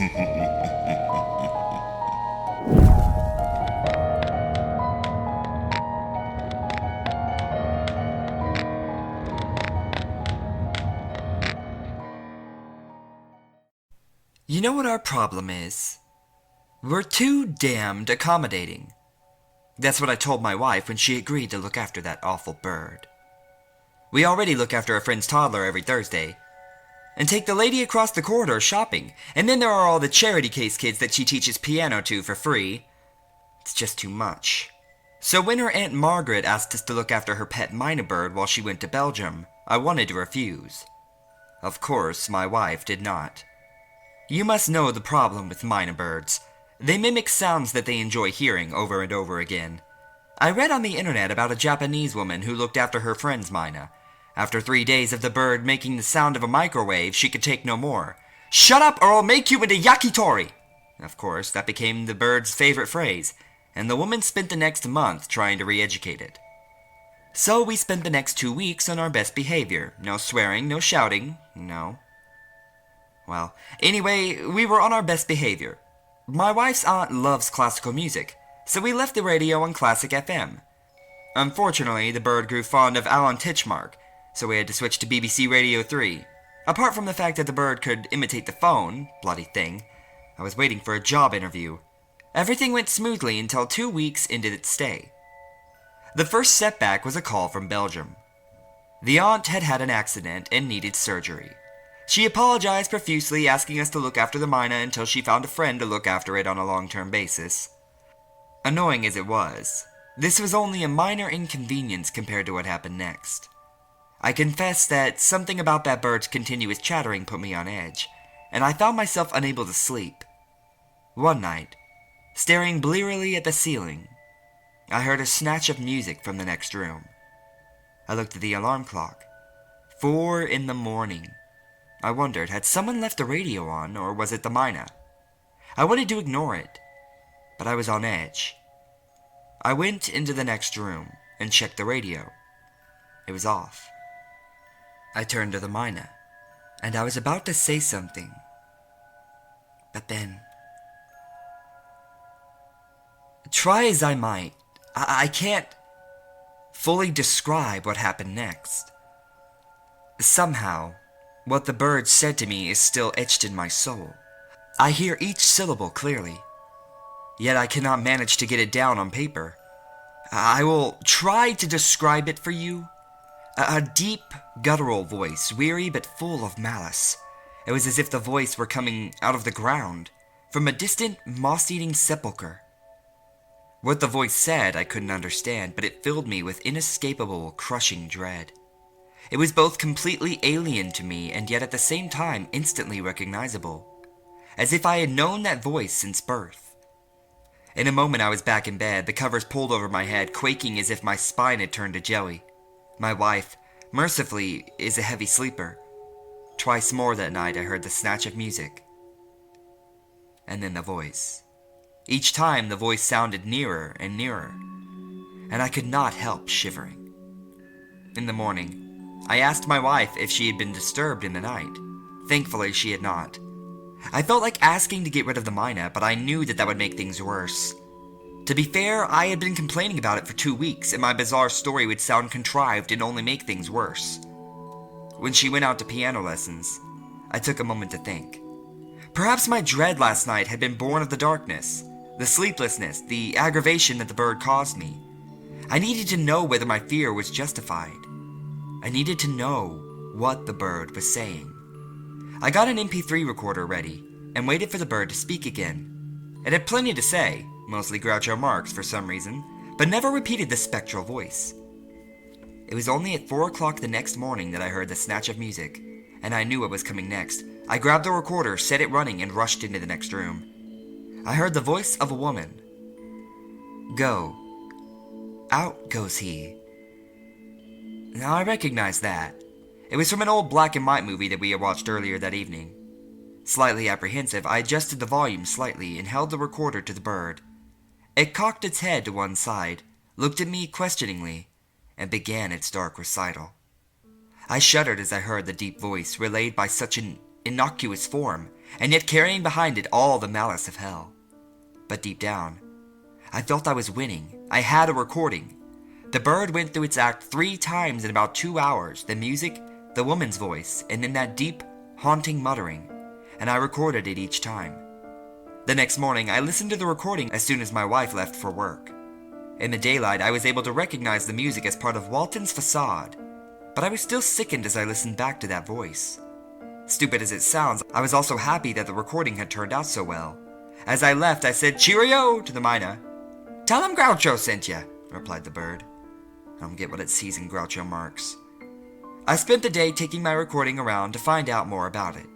You know what our problem is? We're too damned accommodating. That's what I told my wife when she agreed to look after that awful bird. We already look after a friend's toddler every Thursday, and take the lady across the corridor shopping, and then there are all the charity case kids that she teaches piano to for free. It's just too much. So when her Aunt Margaret asked us to look after her pet mynah bird while she went to Belgium, I wanted to refuse. Of course, my wife did not. You must know the problem with mynah birds. They mimic sounds that they enjoy hearing over and over again. I read on the internet about a Japanese woman who looked after her friend's mynah. After 3 days of the bird making the sound of a microwave, she could take no more. "Shut up or I'll make you into yakitori!" Of course, that became the bird's favorite phrase, and the woman spent the next month trying to re-educate it. So we spent the next 2 weeks on our best behavior. No swearing, no shouting, no. Well, anyway, we were on our best behavior. My wife's aunt loves classical music, so we left the radio on Classic FM. Unfortunately, the bird grew fond of Alan Titchmark, so we had to switch to BBC Radio 3. Apart from the fact that the bird could imitate the phone, bloody thing, I was waiting for a job interview. Everything went smoothly until 2 weeks into its stay. The first setback was a call from Belgium. The aunt had had an accident and needed surgery. She apologized profusely, asking us to look after the mynah until she found a friend to look after it on a long-term basis. Annoying as it was, this was only a minor inconvenience compared to what happened next. I confess that something about that bird's continuous chattering put me on edge, and I found myself unable to sleep. One night, staring blearily at the ceiling, I heard a snatch of music from the next room. I looked at the alarm clock. 4 in the morning. I wondered, had someone left the radio on, or was it the mynah? I wanted to ignore it, but I was on edge. I went into the next room and checked the radio. It was off. I turned to the mynah, and I was about to say something. But then... Try as I might, I can't fully describe what happened next. Somehow, what the bird said to me is still etched in my soul. I hear each syllable clearly, yet I cannot manage to get it down on paper. I will try to describe it for you. A deep, guttural voice, weary but full of malice. It was as if the voice were coming out of the ground, from a distant, moss-eating sepulchre. What the voice said I couldn't understand, but it filled me with inescapable, crushing dread. It was both completely alien to me and yet at the same time instantly recognizable, as if I had known that voice since birth. In a moment I was back in bed, the covers pulled over my head, quaking as if my spine had turned to jelly. My wife, mercifully, is a heavy sleeper. Twice more that night I heard the snatch of music. And then the voice. Each time the voice sounded nearer and nearer, and I could not help shivering. In the morning, I asked my wife if she had been disturbed in the night. Thankfully, she had not. I felt like asking to get rid of the mynah, but I knew that would make things worse. To be fair, I had been complaining about it for 2 weeks, and my bizarre story would sound contrived and only make things worse. When she went out to piano lessons, I took a moment to think. Perhaps my dread last night had been born of the darkness, the sleeplessness, the aggravation that the bird caused me. I needed to know whether my fear was justified. I needed to know what the bird was saying. I got an MP3 recorder ready and waited for the bird to speak again. It had plenty to say, mostly Groucho Marx for some reason, but never repeated the spectral voice. It was only at 4 o'clock the next morning that I heard the snatch of music, and I knew what was coming next. I grabbed the recorder, set it running, and rushed into the next room. I heard the voice of a woman. "Go. Out goes he." Now I recognized that. It was from an old black and white movie that we had watched earlier that evening. Slightly apprehensive, I adjusted the volume slightly and held the recorder to the bird. It cocked its head to one side, looked at me questioningly, and began its dark recital. I shuddered as I heard the deep voice relayed by such an innocuous form, and yet carrying behind it all the malice of hell. But deep down, I felt I was winning. I had a recording. The bird went through its act 3 times in about 2 hours, the music, the woman's voice, and then that deep, haunting muttering, and I recorded it each time. The next morning, I listened to the recording as soon as my wife left for work. In the daylight, I was able to recognize the music as part of Walton's facade, but I was still sickened as I listened back to that voice. Stupid as it sounds, I was also happy that the recording had turned out so well. As I left, I said, "Cheerio!" to the mynah. "Tell him Groucho sent ya," replied the bird. I don't get what it sees in Groucho Marx. I spent the day taking my recording around to find out more about it.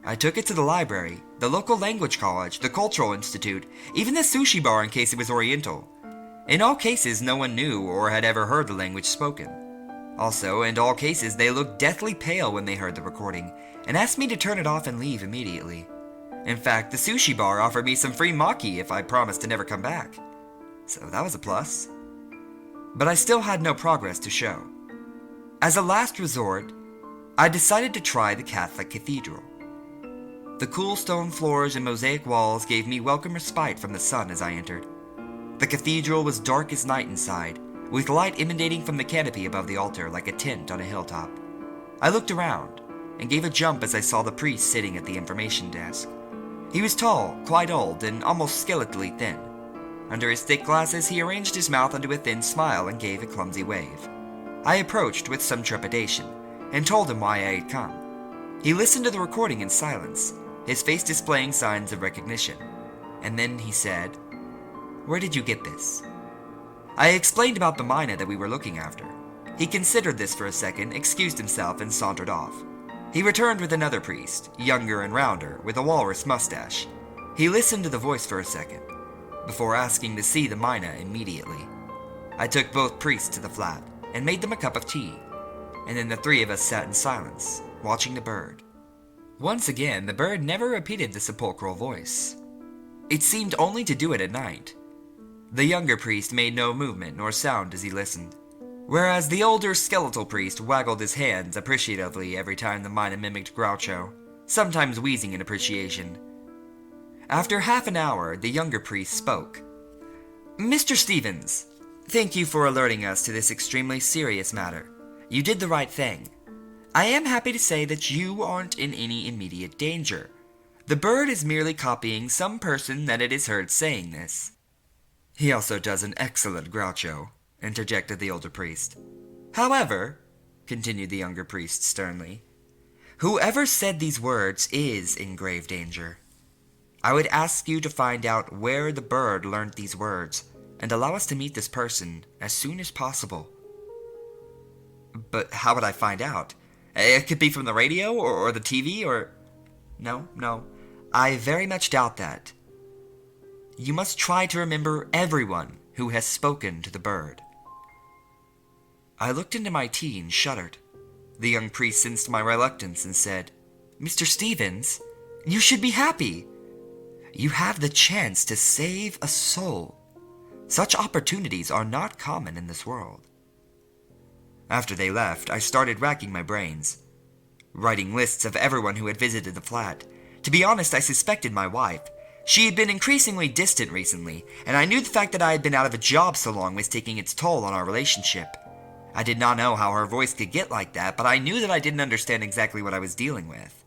I took it to the library, the local language college, the cultural institute, even the sushi bar in case it was Oriental. In all cases, no one knew or had ever heard the language spoken. Also, in all cases, they looked deathly pale when they heard the recording, and asked me to turn it off and leave immediately. In fact, the sushi bar offered me some free maki if I promised to never come back. So that was a plus. But I still had no progress to show. As a last resort, I decided to try the Catholic cathedral. The cool stone floors and mosaic walls gave me welcome respite from the sun as I entered. The cathedral was dark as night inside, with light emanating from the canopy above the altar like a tent on a hilltop. I looked around and gave a jump as I saw the priest sitting at the information desk. He was tall, quite old, and almost skeletally thin. Under his thick glasses, he arranged his mouth into a thin smile and gave a clumsy wave. I approached with some trepidation and told him why I had come. He listened to the recording in silence, his face displaying signs of recognition. And then he said, "Where did you get this?" I explained about the mynah that we were looking after. He considered this for a second, excused himself, and sauntered off. He returned with another priest, younger and rounder, with a walrus mustache. He listened to the voice for a second, before asking to see the mynah immediately. I took both priests to the flat, and made them a cup of tea, and then the 3 of us sat in silence, watching the bird. Once again, the bird never repeated the sepulchral voice. It seemed only to do it at night. The younger priest made no movement nor sound as he listened, whereas the older skeletal priest waggled his hands appreciatively every time the mynah mimicked Groucho, sometimes wheezing in appreciation. After half an hour, the younger priest spoke. "Mr. Stevens, thank you for alerting us to this extremely serious matter. You did the right thing. I am happy to say that you aren't in any immediate danger. The bird is merely copying some person that it is heard saying this." "He also does an excellent Groucho," interjected the older priest. "However," continued the younger priest sternly, "whoever said these words is in grave danger. I would ask you to find out where the bird learned these words, and allow us to meet this person as soon as possible." "But how would I find out? It could be from the radio, or the TV, or—" No, I very much doubt that. You must try to remember everyone who has spoken to the bird." I looked into my tea and shuddered. The young priest sensed my reluctance and said, "Mr. Stevens, you should be happy. You have the chance to save a soul. Such opportunities are not common in this world." After they left, I started racking my brains, writing lists of everyone who had visited the flat. To be honest, I suspected my wife. She had been increasingly distant recently, and I knew the fact that I had been out of a job so long was taking its toll on our relationship. I did not know how her voice could get like that, but I knew that I didn't understand exactly what I was dealing with.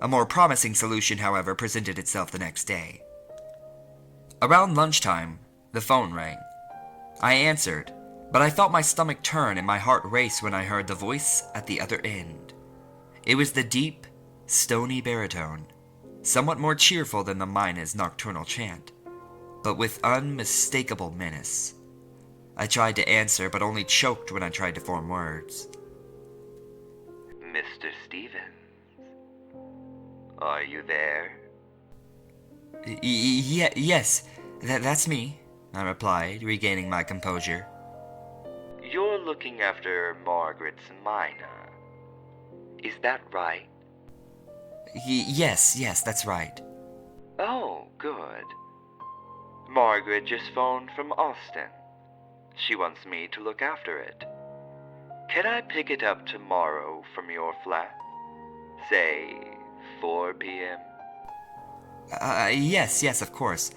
A more promising solution, however, presented itself the next day. Around lunchtime, the phone rang. I answered, but I felt my stomach turn and my heart race when I heard the voice at the other end. It was the deep, stony baritone, somewhat more cheerful than the mynah's nocturnal chant, but with unmistakable menace. I tried to answer, but only choked when I tried to form words. "Mr. Stevens, are you there?" Yes, that's me," I replied, regaining my composure. "You're looking after Margaret's mynah. Is that right?" Yes, that's right." "Oh, good. Margaret just phoned from Austin. She wants me to look after it. Can I pick it up tomorrow from your flat? Say 4 p.m.? Yes, of course.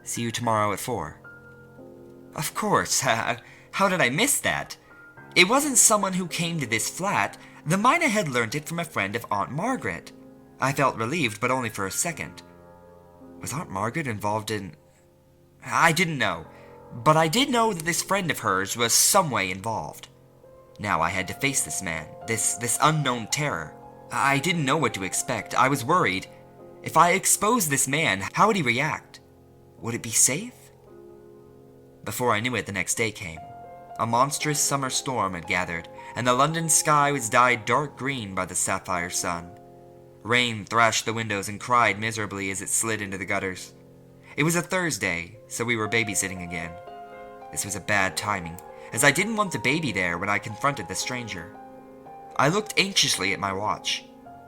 See you tomorrow at 4. Of course. How did I miss that? It wasn't someone who came to this flat. The mina had learnt it from a friend of Aunt Margaret. I felt relieved, but only for a second. Was Aunt Margaret involved in... I didn't know. But I did know that this friend of hers was some way involved. Now I had to face this man, this unknown terror. I didn't know what to expect. I was worried. If I exposed this man, how would he react? Would it be safe? Before I knew it, the next day came. A monstrous summer storm had gathered, and the London sky was dyed dark green by the sapphire sun. Rain thrashed the windows and cried miserably as it slid into the gutters. It was a Thursday, so we were babysitting again. This was a bad timing, as I didn't want the baby there when I confronted the stranger. I looked anxiously at my watch.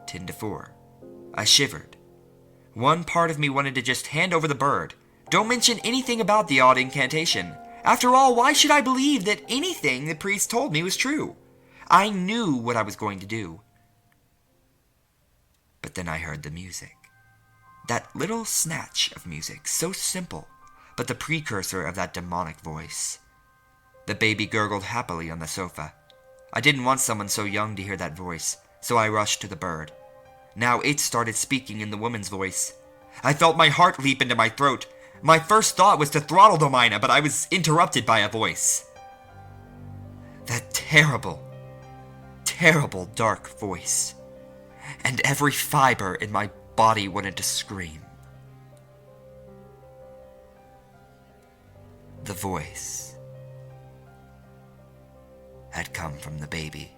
10 to 4. I shivered. One part of me wanted to just hand over the bird. Don't mention anything about the odd incantation. After all, why should I believe that anything the priest told me was true? I knew what I was going to do. But then I heard the music. That little snatch of music, so simple, but the precursor of that demonic voice. The baby gurgled happily on the sofa. I didn't want someone so young to hear that voice, so I rushed to the bird. Now it started speaking in the woman's voice. I felt my heart leap into my throat. My first thought was to throttle the mina, but I was interrupted by a voice. That terrible, terrible dark voice. And every fiber in my body wanted to scream. The voice had come from the baby.